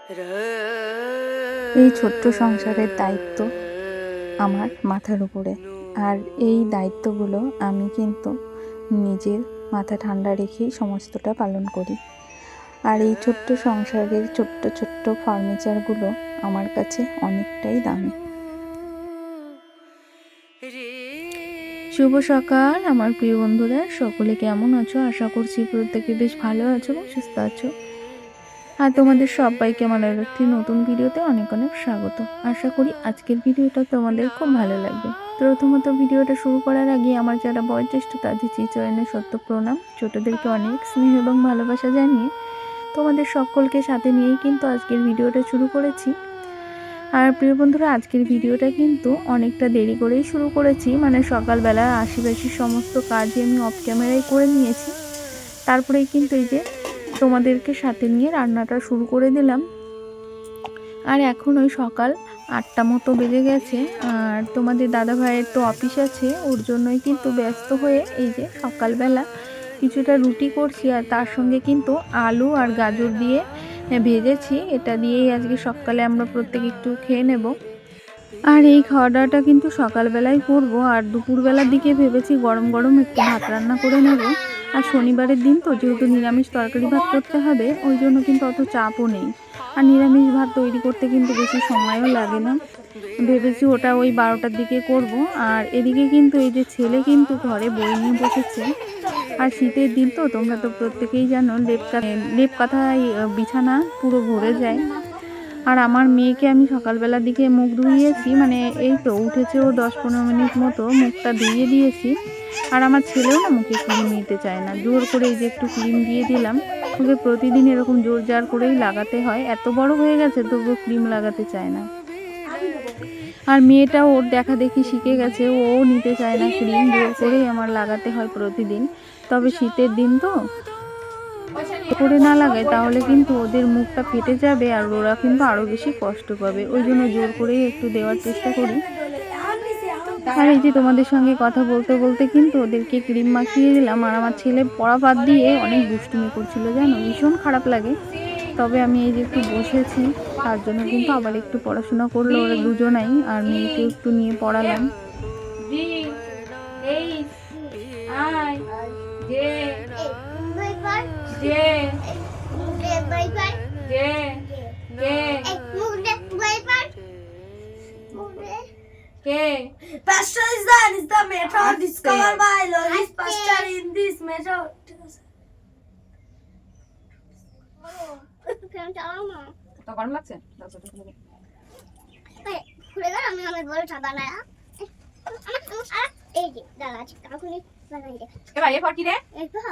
এই ছোট্ট সংসারের দায়িত্ব আমার মাথার উপরে, আর এই দায়িত্বগুলো আমি কিন্তু নিজের মাথা ঠান্ডা রেখেই সমস্তটা পালন করি। আর এই ছোট্ট সংসারের ছোট্ট ছোট্ট ফার্নিচারগুলো আমার কাছে অনেকটাই দামি। শুভ সকাল আমার প্রিয় বন্ধুরা, সকলে কেমন আছো? আশা করছি প্রত্যেকে বেশ ভালো আছো এবং সুস্থ আছো। আর তোমাদের সবাইকে আমার একটি নতুন ভিডিওতে অনেক অনেক স্বাগত। আশা করি আজকের ভিডিওটা তোমাদের খুব ভালো লাগবে। প্রথমত ভিডিওটা শুরু করার আগে আমার যারা বয়োজ্যেষ্ঠ তাদের চিচরণে সত্য প্রণাম, ছোটদেরকে অনেক স্নেহ এবং ভালোবাসা জানিয়ে তোমাদের সকলকে সাথে নিয়েই কিন্তু আজকের ভিডিওটা শুরু করেছি। আর প্রিয় বন্ধুরা, আজকের ভিডিওটা কিন্তু অনেকটা দেরি করেই শুরু করেছি, মানে সকালবেলা আশিপাশি সমস্ত কাজই আমি অফ ক্যামেরায় করে নিয়েছি। তারপরেই কিন্তু এই যে তোমাদেরকে সাথে নিয়ে রান্নাটা শুরু করে দিলাম। আর এখন ওই সকাল 8টা মতো বেজে গেছে, আর তোমাদের দাদা ভাইয়ের তো অফিস আছে, ওর জন্যই কিন্তু ব্যস্ত হয়ে এই যে সকালবেলা কিছুটা রুটি করছি, আর তার সঙ্গে কিন্তু আলু আর গাজর দিয়ে ভেজেছি। এটা দিয়েই আজকে সকালে আমরা প্রত্যেকে একটু খেয়ে নেব। আর এই খাওয়া দাওয়াটা কিন্তু সকালবেলায় করবো, আর দুপুরবেলার দিকে ভেবেছি গরম গরম একটু ভাত রান্না করে নেব। আর শনিবারের দিন তো যেহেতু নিরামিষ তরকারি ভাত করতে হবে, ওই জন্য কিন্তু অত চাপও নেই। আর নিরামিষ ভাত তৈরি করতে কিন্তু বেশি সময়ও লাগে না। ভেবেছি ওটা ওই 12টার দিকে করব। আর এদিকে কিন্তু এই যে ছেলে কিন্তু ঘরে বই নিয়ে বসেছে। আর শীতের দিন তো তোমরা তো প্রত্যেকেই জানো, লেপ কাঁথায় বিছানা পুরো ভরে যায়। আর আমার মেয়েকে আমি সকালবেলার দিকে মুখ ধুইয়েছি, মানে এই তো উঠেছে ও 10-15 মিনিট মতো, মুখটা ধুইয়ে দিয়েছি। আর আমার ছেলেও না মুখে ক্রিম নিতে চায় না, জোর করে এই যে একটু ক্রিম দিয়ে দিলাম। ওকে প্রতিদিন এরকম জোর জার করেই লাগাতে হয়, এত বড় হয়ে গেছে তবুও ক্রিম লাগাতে চায় না। আর মেয়েটা ওর দেখা দেখি শিখে গেছে, ও নিতে চায় না ক্রিম, জোর করেই আমার লাগাতে হয় প্রতিদিন। তবে শীতের দিন তো করে না লাগায় তাহলে কিন্তু ওদের মুখটা ফেটে যাবে, আর ওরা কিন্তু আরও বেশি কষ্ট পাবে, ওই জন্য জোর করেই একটু দেওয়ার চেষ্টা করি। আর এই যে তোমাদের সঙ্গে কথা বলতে বলতে কিন্তু ওদেরকে ক্রিম মাখিয়ে দিলাম। আর আমার ছেলে পড়া বাদ দিয়ে অনেক দুষ্টুমি করছিল, জানো, ভীষণ খারাপ লাগে। তবে আমি এই যে একটু বসেছি, তার জন্য কিন্তু আবার একটু পড়াশোনা করলো ওরা দুজনাই, আর মেয়েকে একটু নিয়ে পড়ালাম। Pasture is the method discovered by Louis Pasteur in this method. তো গরম লাগছে? খুলে গেল, আমি বলে ছাতা না এই যে দাঁড়া আছে কাকুলি বানাই দে। এবার এ ফর কি রে?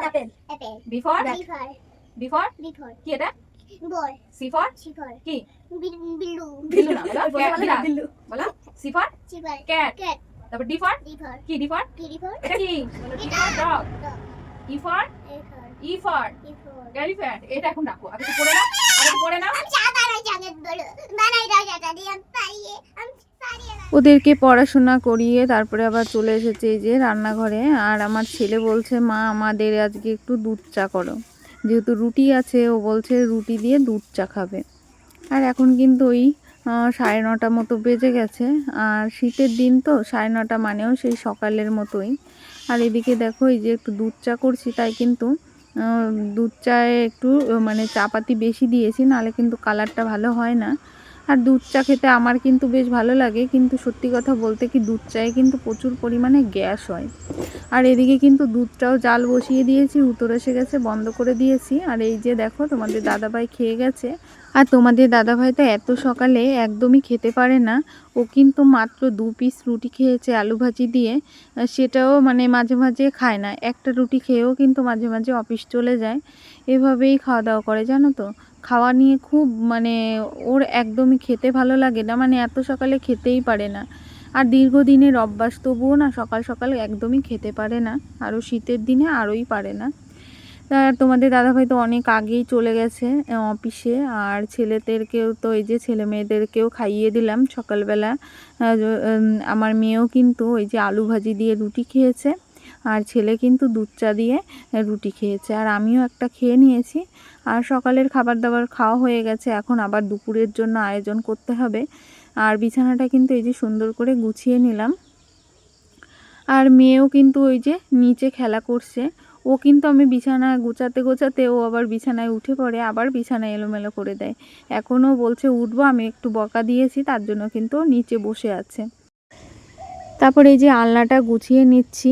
Apple apple B for B for কি এটা? বয় সি ফর কি? বিল্লু বিল্লু না, বলো বিল্লু, বলো সি ফর ক্যাট। ক্যাট তারপর ডি ফর কি? ডি ফর এটা কি? D for dog. E for elephant. এটা এখন রাখো, আগে পড়ে নাও, ওদেরকে পড়াশোনা করিয়ে তারপরে আবার চলে এসেছে এই যে রান্নাঘরে। আর আমার ছেলে বলছে, মা আমাদের আজকে একটু দুধ চা করো, যেহেতু রুটি আছে ও বলছে রুটি দিয়ে দুধ চা খাবে। আর এখন কিন্তু ওই 9:30 মতো বেজে গেছে, আর শীতের দিন তো 9:30 মানেও সেই সকালের মতোই। আর এদিকে দেখো এই যে একটু দুধ চা করছি, তাই কিন্তু দুধ চায়ে একটু মানে চাপাতি বেশি দিয়েছি, নাহলে কিন্তু কালারটা ভালো হয় না। আর দুধ চা খেতে আমার কিন্তু বেশ ভালো লাগে, কিন্তু সত্যি কথা বলতে কি দুধ চায়ে কিন্তু প্রচুর পরিমাণে গ্যাস হয়। আর এদিকে কিন্তু দুধটাও জাল বসিয়ে দিয়েছি, উতর এসে গেছে, বন্ধ করে দিয়েছি। আর এই যে দেখো তোমাদের দাদাভাই খেয়ে গেছে। আর তোমাদের দাদাভাই তো এত সকালে একদমই খেতে পারে না, ও কিন্তু মাত্র 2 পিস রুটি খেয়েছে আলু ভাজি দিয়ে, সেটাও মানে মাঝে মাঝে খায় না, একটা রুটি খেয়েও কিন্তু মাঝে মাঝে অফিস চলে যায়। এভাবেই খাওয়া দাওয়া করে, জানো তো। খাওয়া নিয়ে খুব মানে ওর একদমই খেতে ভালো লাগে না, মানে এত সকালে খেতেই পারে না। আর দীর্ঘদিনের অভ্যাস, তবুও না সকাল সকাল একদমই খেতে পারে না, আরও শীতের দিনে আরোই পারে না। তোমাদের দাদাভাই তো অনেক আগেই চলে গেছে অফিসে। আর ছেলেদেরকেও তো এই যে ছেলে মেয়েদেরকেও খাইয়ে দিলাম সকালবেলা। আমার মেয়েও কিন্তু ওই যে আলু ভাজি দিয়ে রুটি খেয়েছে। আর ছেলে কিন্তু দুধ চা দিয়ে রুটি খেয়েছে, আর আমিও একটা খেয়ে নিয়েছি। আর সকালের খাবার দাবার খাওয়া হয়ে গেছে, এখন আবার দুপুরের জন্য আয়োজন করতে হবে। আর বিছানাটা কিন্তু এই যে সুন্দর করে গুছিয়ে নিলাম। আর মেয়েও কিন্তু ওই যে নিচে খেলা করছে, ও কিন্তু আমি বিছানা গোছাতে গোছাতে ও আবার বিছানায় উঠে পড়ে, আবার বিছানা এলোমেলো করে দেয়। এখনও বলছে উঠবো, আমি একটু বকা দিয়েছি, তার জন্য কিন্তু নিচে বসে আছে। তারপরে এই যে আলনাটা গুছিয়ে নিচ্ছি।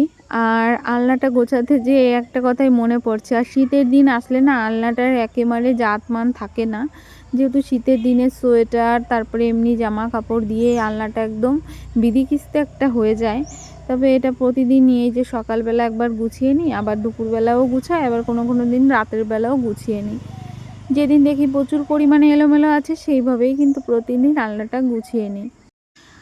আর আলনাটা গোছাতে যে একটা কথাই মনে পড়ছে, আর শীতের দিন আসলে না আলনাটার একেবারে জাতমান থাকে না, যেহেতু শীতের দিনে সোয়েটার তারপরে এমনি জামা কাপড় দিয়ে আলনাটা একদম বিধিকিস্তে একটা হয়ে যায়। তবে এটা প্রতিদিন এই যে সকালবেলা একবার গুছিয়ে নিই, আবার দুপুরবেলাও গুছাই, আবার কোনো কোনো দিন রাতের বেলাও গুছিয়ে নিই। যেদিন দেখি প্রচুর পরিমাণে এলোমেলো আছে সেইভাবেই কিন্তু প্রতিদিন আলনাটা গুছিয়ে নিই।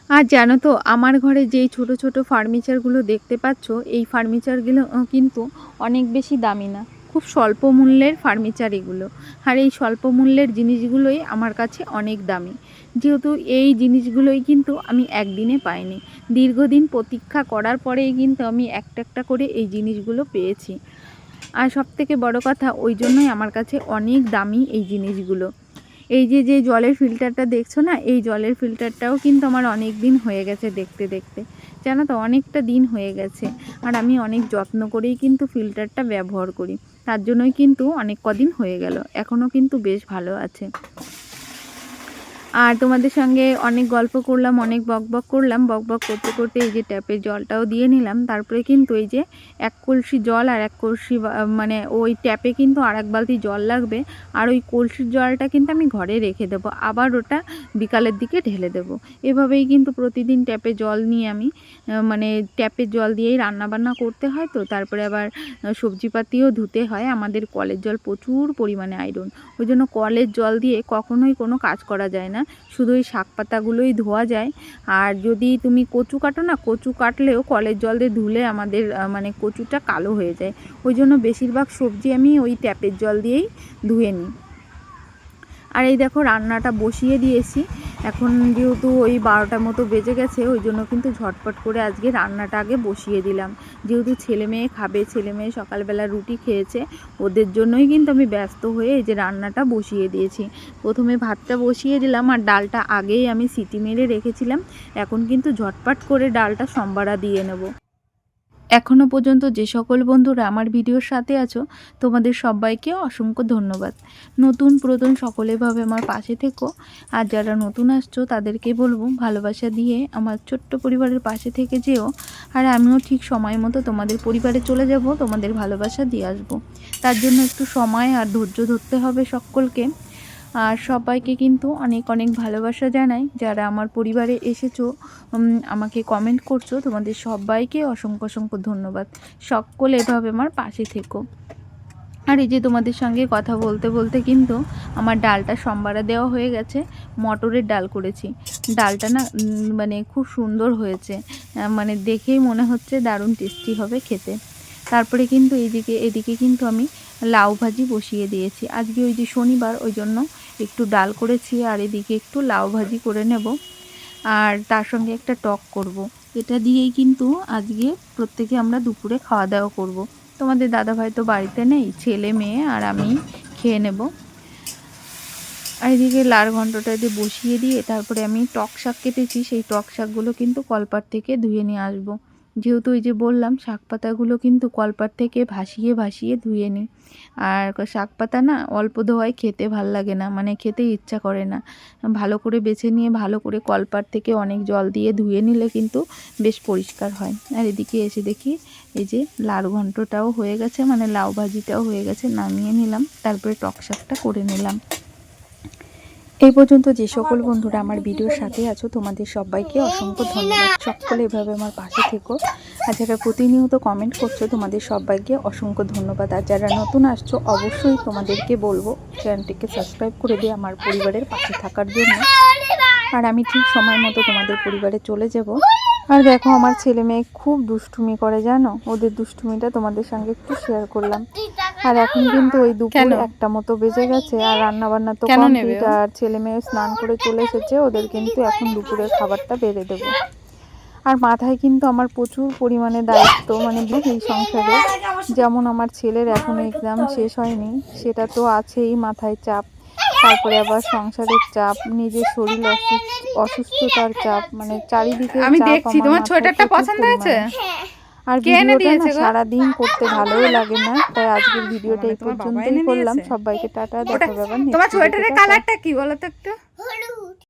আর জানো তো, আমার ঘরে যেই ছোট ছোট ফার্নিচারগুলো দেখতে পাচ্ছ, এই ফার্নিচারগুলো কিন্তু অনেক বেশি দামি না, খুব স্বল্প মূল্যের ফার্নিচার এগুলো। আর এই স্বল্প মূল্যের জিনিসগুলোই আমার কাছে অনেক দামি, যেহেতু এই জিনিসগুলোই কিন্তু আমি একদিনে পাইনি, দীর্ঘদিন প্রতীক্ষা করার পরেই কিন্তু আমি একটা একটা করে এই জিনিসগুলো পেয়েছি। আর সবথেকে বড় কথা, ওই জন্যই আমার কাছে অনেক দামি এই জিনিসগুলো। এই যে যে জলের ফিল্টারটা দেখছো না, এই জলের ফিল্টারটাও কিন্তু আমার অনেক দিন হয়ে গেছে দেখতে দেখতে, জানো তো, অনেকটা দিন হয়ে গেছে। আর আমি অনেক যত্ন করেই কিন্তু ফিল্টারটা ব্যবহার করি, তার জন্যই কিন্তু অনেক কদিন হয়ে গেল, এখনও কিন্তু বেশ ভালো আছে। আর তোমাদের সঙ্গে অনেক গল্প করলাম, অনেক বকবক করলাম, বকবক করতে করতে এই যে ট্যাপের জলটাও দিয়ে নিলাম। তারপরে কিন্তু এই যে এক কলসি জল আর এক কলসি মানে ওই ট্যাপে কিন্তু আর এক বালতি জল লাগবে, আর ওই কলসির জলটা কিন্তু আমি ঘরে রেখে দেবো, আবার ওটা বিকালের দিকে ঢেলে দেবো। এভাবেই কিন্তু প্রতিদিন ট্যাপে জল নিয়ে আমি মানে ট্যাপের জল দিয়েই রান্নাবান্না করতে হয়, তো তারপরে আবার সবজিপাতিও ধুতে হয়। আমাদের কলের জল প্রচুর পরিমাণে আয়রন, ওই জন্য কলের জল দিয়ে কখনোই কোনো কাজ করা যায় না, শুধু ওই শাক পাতাগুলোই ধোয়া যায়। আর যদি তুমি কচু কাটো না, কচু কাটলেও কলের জল দিয়ে ধুলে আমাদের মানে কচুটা কালো হয়ে যায়, ওই জন্য বেশিরভাগ সবজি আমি ওই ট্যাপের জল দিয়েই ধুয়ে নিই। আর এই দেখো রান্নাটা বসিয়ে দিয়েছি, এখন যেহেতু ওই 12টার মতো বেজে গেছে, ওই জন্য কিন্তু ঝটপট করে আজকে রান্নাটা আগে বসিয়ে দিলাম, যেহেতু ছেলে মেয়ে খাবে, ছেলে মেয়ে সকালবেলা রুটি খেয়েছে, ওদের জন্যই কিন্তু আমি ব্যস্ত হয়ে এই যে রান্নাটা বসিয়ে দিয়েছি। প্রথমে ভাতটা বসিয়ে দিলাম, আর ডালটা আগেই আমি সিটি মেরে রেখেছিলাম, এখন কিন্তু ঝটপট করে ডালটা সম্বারা দিয়ে নেব। এখনও পর্যন্ত যে সকল বন্ধুরা আমার ভিডিওর সাথে আছো, তোমাদের সবাইকে অসংখ্য ধন্যবাদ। নতুন পুরাতন সকলেভাবে আমার পাশে থেকো, আর যারা নতুন আসছো তাদেরকে বলবো ভালোবাসা দিয়ে আমার ছোট্ট পরিবারের পাশে থেকে যেও। আর আমিও ঠিক সময় মতো তোমাদের পরিবারে চলে যাব, তোমাদের ভালোবাসা দিয়ে আসবো। তার জন্য একটু সময় আর ধৈর্য ধরতে হবে সকলকে। আর সবাইকে কিন্তু অনেক অনেক ভালোবাসা জানাই, যারা আমার পরিবারে এসেছো, আমাকে কমেন্ট করছো, তোমাদের সবাইকে অসংখ্য অসংখ্য ধন্যবাদ। সকলে এভাবে আমার পাশে থেকো। আর এই যে তোমাদের সঙ্গে কথা বলতে বলতে কিন্তু আমার ডালটা সম্বারা দেওয়া হয়ে গেছে, মটরের ডাল করেছি। ডালটা না মানে খুব সুন্দর হয়েছে, মানে দেখেই মনে হচ্ছে দারুণ টেস্টি হবে খেতে। তারপরে কিন্তু এদিকে কিন্তু আমি লাউ ভাজি বসিয়ে দিয়েছি, আজকে ওই যে শনিবার, ওই জন্য একটু ডাল করেছি, আর এদিকে একটু লাউ ভাজি করে নেব, আর তার সঙ্গে একটা টক করব। এটা দিয়েই কিন্তু আজকে প্রত্যেকে আমরা দুপুরে খাওয়া দাওয়া করব। তোমাদের দাদাভাই তো বাড়িতে নেই, ছেলে মেয়ে আর আমি খেয়ে নেব। আর এদিকে লাল ঘন্টটা দিয়ে বসিয়ে দিয়ে তারপরে আমি টক শাক কেটেছি, সেই টক শাকগুলো কিন্তু কলপাড় থেকে ধুয়ে নিয়ে আসবো। যেহেতু ওই যে বললাম, শাক পাতাগুলো কিন্তু কলপাড় থেকে ভাসিয়ে ভাসিয়ে ধুয়ে নিই। আর শাক পাতা না অল্প ধোয়ায় খেতে ভাল লাগে না, মানে খেতে ইচ্ছা করে না। ভালো করে বেছে নিয়ে ভালো করে কলপাড় থেকে অনেক জল দিয়ে ধুয়ে নিলে কিন্তু বেশ পরিষ্কার হয়। আর এদিকে এসে দেখি এই যে লাল ঘন্টটাও হয়ে গেছে, মানে লাউ ভাজিটাও হয়ে গেছে, নামিয়ে নিলাম, তারপরে টক শাকটা করে নিলাম। এই পর্যন্ত যে সকল বন্ধুরা আমার ভিডিওর সাথে আছো, তোমাদের সবাইকে অসংখ্য ধন্যবাদ। সকলে এভাবে আমার পাশে থেকো, আর যারা প্রতিনিয়ত কমেন্ট করছো, তোমাদের সবাইকে অসংখ্য ধন্যবাদ। আর যারা নতুন আসছো, অবশ্যই তোমাদেরকে বলবো চ্যানেলটিকে সাবস্ক্রাইব করে দিয়ে আমার পরিবারের পাশে থাকার জন্য। আর আমি ঠিক সময় মতো তোমাদের পরিবারে চলে যাব। আর দেখো আমার ছেলে মেয়ে খুব দুষ্টুমি করে, জানো, ওদের দুষ্টুমিটা তোমাদের সঙ্গে একটু শেয়ার করলাম। আর এখন কিন্তু ওই দুপুর 1টা মতো বেজে গেছে, আর রান্না বান্না তো কমপ্লিট, আর ছেলে মেয়ে স্নান করে চলে এসেছে, ওদের কিন্তু এখন দুপুরের খাবারটা বেড়ে দেবো। আর মাথায় কিন্তু আমার প্রচুর পরিমাণে দায়িত্ব, মানে এই সংসারে। যেমন আমার ছেলের এখনো এক্সাম শেষ হয়নি, সেটা তো আছেই, মাথায় চাপ। তারপরে আবার সংসারের চাপ, নিজের শরীর অসুস্থতার চাপ, মানে চারিদিকে আমি চাপ দেখছি আমার তোমার মাথায় সোয়েটারটা প্রচুর পছন্দ হয়েছে? পরিমাণে। আর কে এনে ভিডিওটা না দিয়েছে গো? সারাদিন করতে ভালোই লাগে না, তাই আজকের ভিডিওটা মানে এই তোমার বাবা পর্যন্তই এনে করলাম। দিয়েছে? সবাইকে টাটা, ওটা দেখা যাবে তোমার নেক্সট সোয়েটারের ভিডিওতে। কালারটা কি বলো তো একটু?